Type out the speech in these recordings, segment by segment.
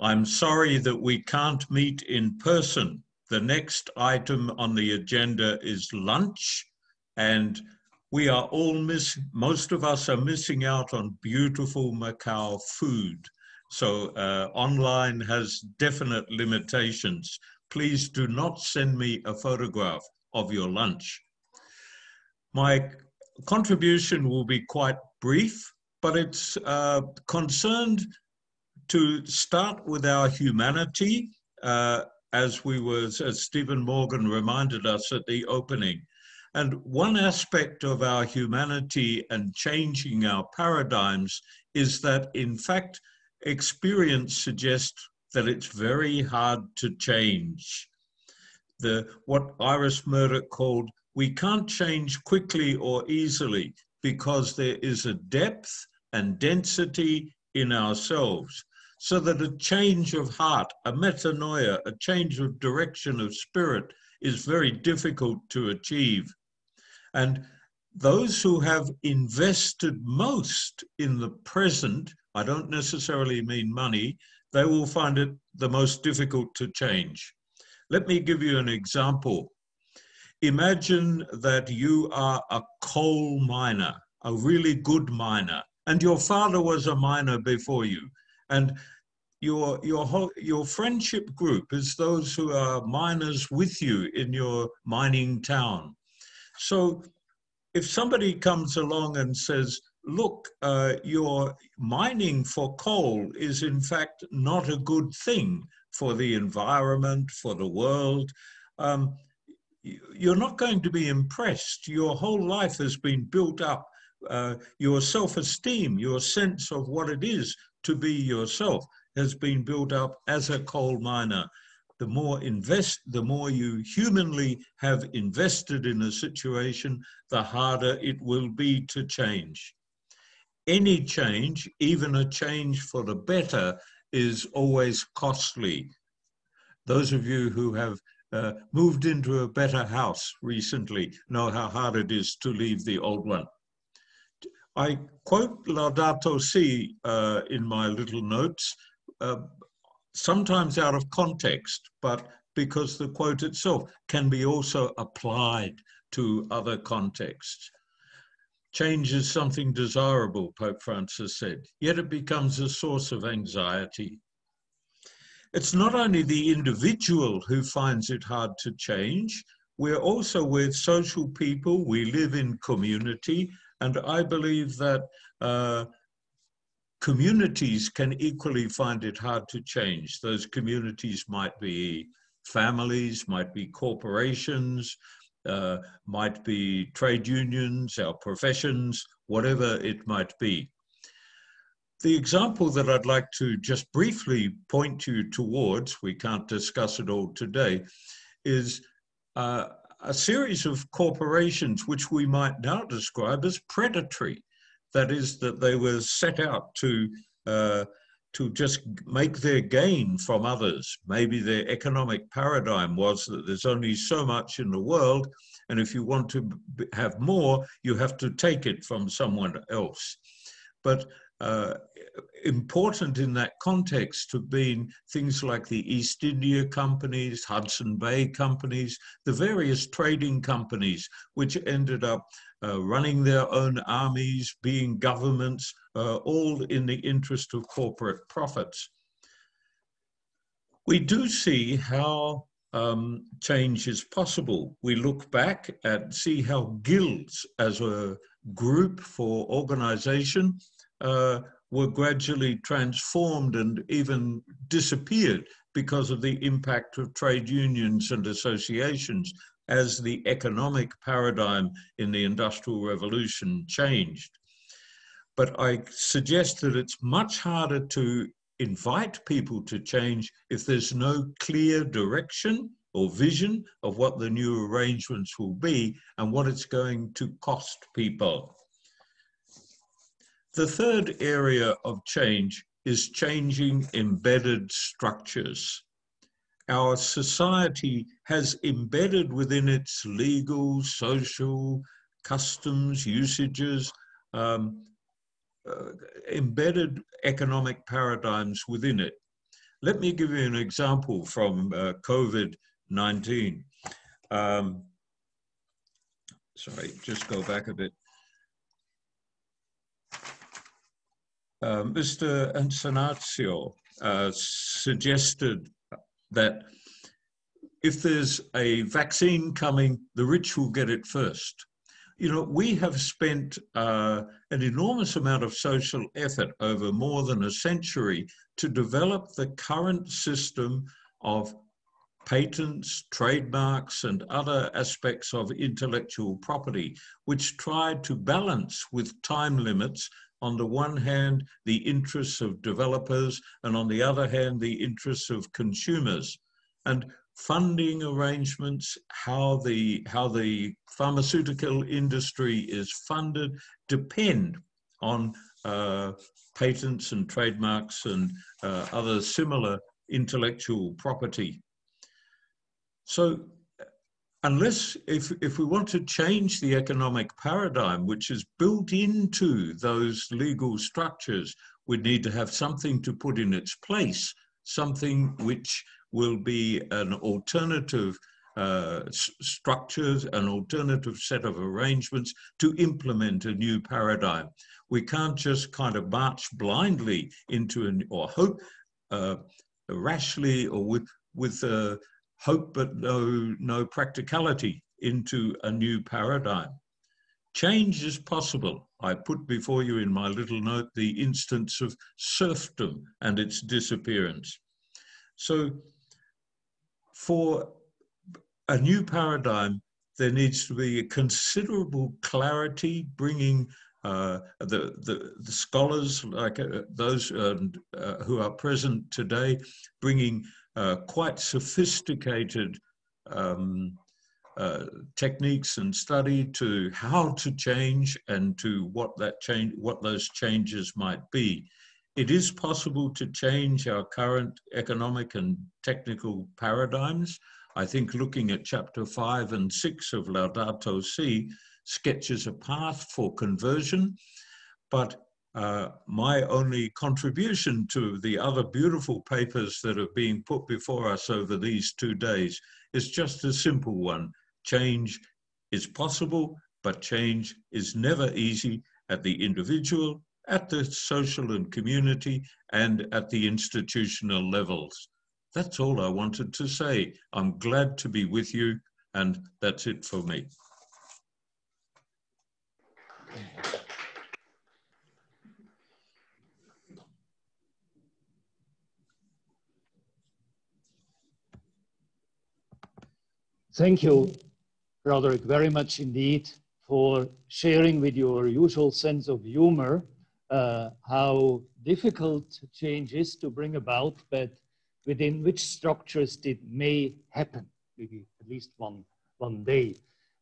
I'm sorry that we can't meet in person. The next item on the agenda is lunch, and we are all most of us are missing out on beautiful Macau food. So online has definite limitations. Please do not send me a photograph of your lunch. My contribution will be quite brief, but it's concerned to start with our humanity, as Stephen Morgan reminded us at the opening. And one aspect of our humanity and changing our paradigms is that, in fact, experience suggests that it's very hard to change. What Iris Murdoch called, we can't change quickly or easily because there is a depth and density in ourselves, so that a change of heart, a metanoia, a change of direction of spirit is very difficult to achieve. And those who have invested most in the present, I don't necessarily mean money, they will find it the most difficult to change. Let me give you an example. Imagine that you are a coal miner, a really good miner, and your father was a miner before you. And your friendship group is those who are miners with you in your mining town. So if somebody comes along and says, look, your mining for coal is in fact not a good thing for the environment, for the world, you're not going to be impressed. Your whole life has been built up. Your self-esteem, your sense of what it is to be yourself has been built up as a coal miner. The more you humanly have invested in a situation, the harder it will be to change. Any change, even a change for the better, is always costly. Those of you who have moved into a better house recently know how hard it is to leave the old one. I quote Laudato Si in my little notes, sometimes out of context, but because the quote itself can be also applied to other contexts. Change is something desirable, Pope Francis said, yet it becomes a source of anxiety. It's not only the individual who finds it hard to change, we're social people, we live in community, and I believe that communities can equally find it hard to change. Those communities might be families, might be corporations, might be trade unions, our professions, whatever it might be. The example that I'd like to just briefly point you towards, we can't discuss it all today, is a series of corporations which we might now describe as predatory. That is, that they were set out to just make their gain from others. Maybe their economic paradigm was that there's only so much in the world, and if you want to have more, you have to take it from someone else. But important in that context have been things like the East India companies, Hudson Bay companies, the various trading companies, which ended up running their own armies, being governments, all in the interest of corporate profits. We do see how change is possible. We look back and see how guilds as a group for organization were gradually transformed and even disappeared because of the impact of trade unions and associations as the economic paradigm in the Industrial Revolution changed. But I suggest that it's much harder to invite people to change if there's no clear direction or vision of what the new arrangements will be and what it's going to cost people. The third area of change is changing embedded structures. Our society has embedded within its legal, social, customs, usages, embedded economic paradigms within it. Let me give you an example from COVID-19. Sorry, just go back a bit. Mr. Ansanazio suggested that if there's a vaccine coming, the rich will get it first. You know, we have spent an enormous amount of social effort over more than a century to develop the current system of patents, trademarks, and other aspects of intellectual property, which tried to balance with time limits, on the one hand, the interests of developers, and on the other hand, the interests of consumers. And funding arrangements, how the pharmaceutical industry is funded, depend on patents and trademarks and other similar intellectual property. So unless, if we want to change the economic paradigm, which is built into those legal structures, we need to have something to put in its place, something which will be an alternative structures, an alternative set of arrangements to implement a new paradigm. We can't just kind of march blindly into or hope rashly or with hope but no practicality into a new paradigm. Change is possible. I put before you in my little note the instance of serfdom and its disappearance. So for a new paradigm, there needs to be a considerable clarity, bringing the scholars like those who are present today, bringing quite sophisticated techniques and study to how to change and to what those changes might be. It is possible to change our current economic and technical paradigms. I think looking at chapter 5 and 6 of Laudato Si sketches a path for conversion, but my only contribution to the other beautiful papers that are being put before us over these 2 days is just a simple one. Change is possible, but change is never easy at the individual, at the social and community, and at the institutional levels. That's all I wanted to say. I'm glad to be with you, and that's it for me. Thank you, Roderick, very much indeed for sharing with your usual sense of humor how difficult change is to bring about, but within which structures it may happen, maybe at least one day.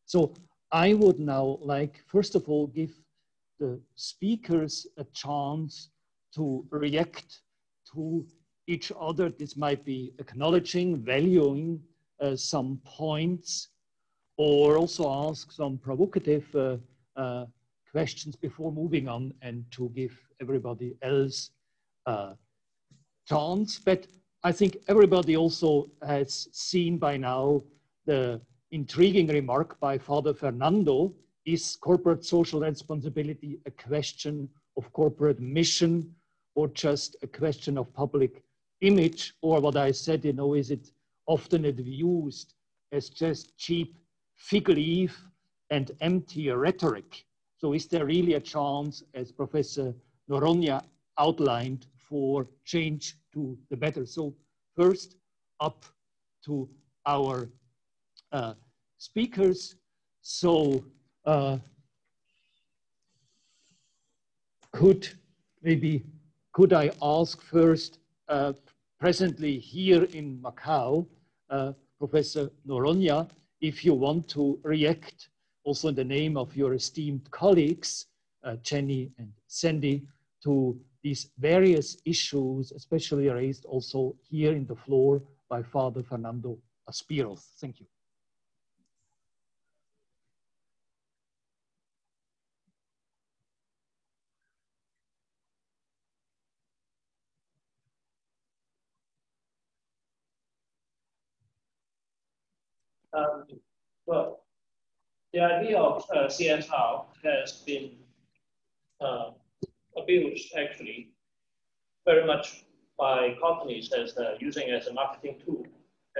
So I would now like, first of all, give the speakers a chance to react to each other. This might be acknowledging, valuing some points, or also ask some provocative questions before moving on, and to give everybody else a chance. But I think everybody also has seen by now the intriguing remark by Father Fernando: is corporate social responsibility a question of corporate mission, or just a question of public image? Or what I said, you know, is it often used as just cheap fig leaf and empty rhetoric? So is there really a chance, as Professor Noronha outlined, for change to the better? So first, up to our speakers. So could I ask first, presently here in Macau, Professor Noronha, if you want to react also in the name of your esteemed colleagues, Jenny and Sandy, to these various issues, especially raised also here in the floor by Father Fernando Aspiros. Thank you. Well, the idea of CSR has been abused actually very much by companies as using as a marketing tool,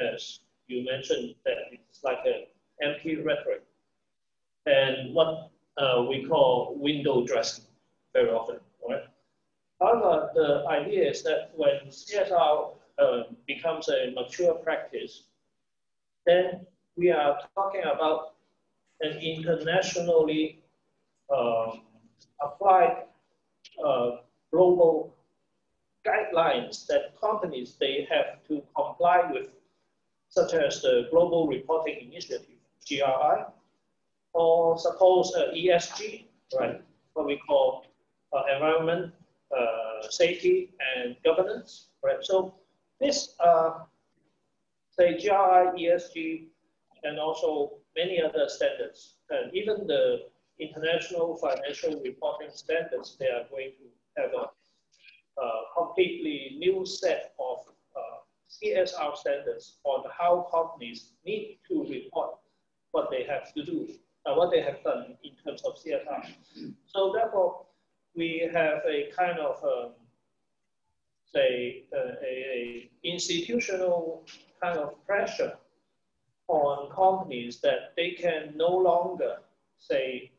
as you mentioned that it's like an empty rhetoric and what we call window dressing very often, right? However, the idea is that when CSR becomes a mature practice, then we are talking about an internationally applied global guidelines that companies they have to comply with, such as the Global Reporting Initiative, GRI, or suppose ESG, right? What we call environment, safety, and governance, right? So this, say GRI, ESG, and also many other standards, and even the international financial reporting standards, they are going to have a completely new set of CSR standards on how companies need to report what they have to do, what they have done in terms of CSR. So therefore, we have a kind of, say, a institutional kind of pressure on companies that they can no longer, say,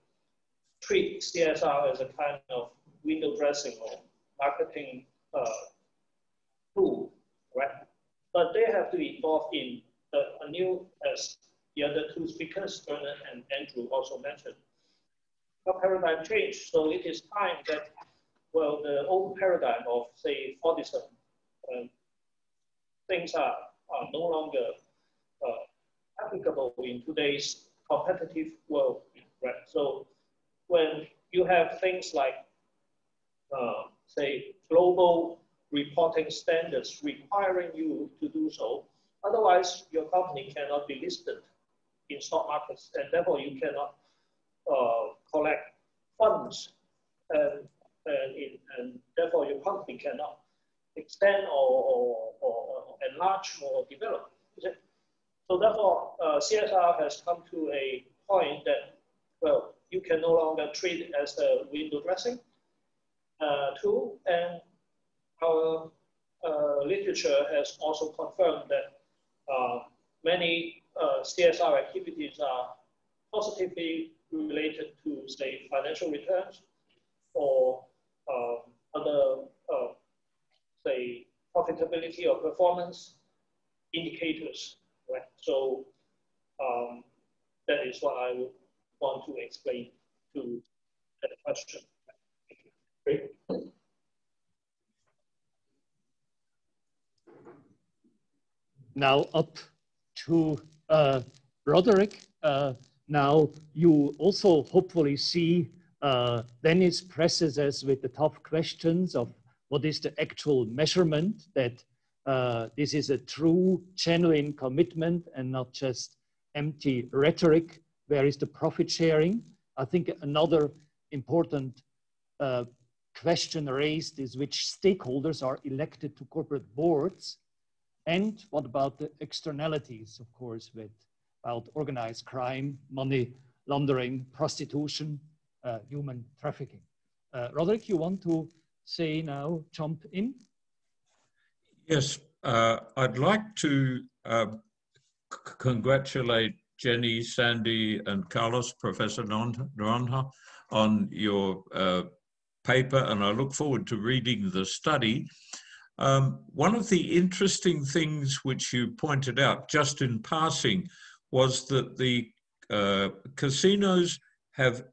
treat CSR as a kind of window dressing or marketing tool, right? But they have to involve in a new, as the other two speakers, Bernard and Andrew also mentioned, a paradigm change. So it is time that, well, the old paradigm of, say, Fordism, things are no longer applicable in today's competitive world, right? So when you have things like, say, global reporting standards requiring you to do so, otherwise your company cannot be listed in stock markets, and therefore you cannot collect funds, and therefore your company cannot extend or enlarge or develop. So therefore, CSR has come to a point that, well, you can no longer treat it as a window dressing tool, and our literature has also confirmed that many CSR activities are positively related to, say, financial returns or other, say, profitability or performance indicators, right? So that is what I would want to explain to that question. Great. Now up to Roderick. Now you also hopefully see Dennis presses us with the tough questions of what is the actual measurement that this is a true, genuine commitment and not just empty rhetoric. Where is the profit sharing? I think another important question raised is which stakeholders are elected to corporate boards, and what about the externalities, of course, about organized crime, money laundering, prostitution, human trafficking. Roderick, you want to say now, jump in? Yes, I'd like to congratulate Jenny, Sandy, and Carlos, Professor Noronha, on your paper, and I look forward to reading the study. One of the interesting things which you pointed out just in passing was that the casinos have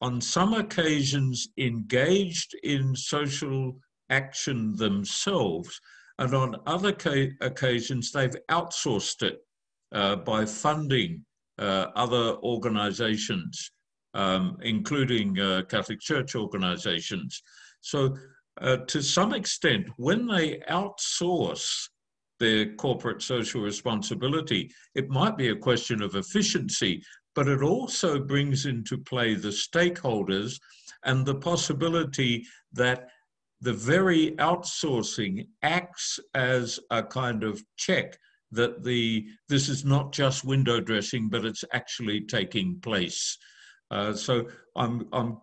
on some occasions engaged in social action themselves, and on other occasions they've outsourced it by funding other organizations, including Catholic Church organizations. So to some extent, when they outsource their corporate social responsibility, it might be a question of efficiency, but it also brings into play the stakeholders and the possibility that the very outsourcing acts as a kind of check that this is not just window dressing, but it's actually taking place. So I'm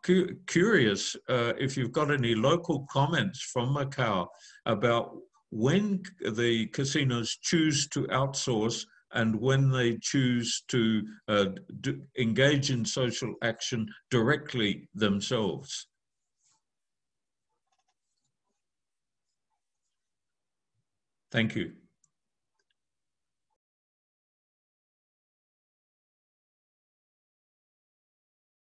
curious if you've got any local comments from Macau about when the casinos choose to outsource and when they choose to engage in social action directly themselves. Thank you.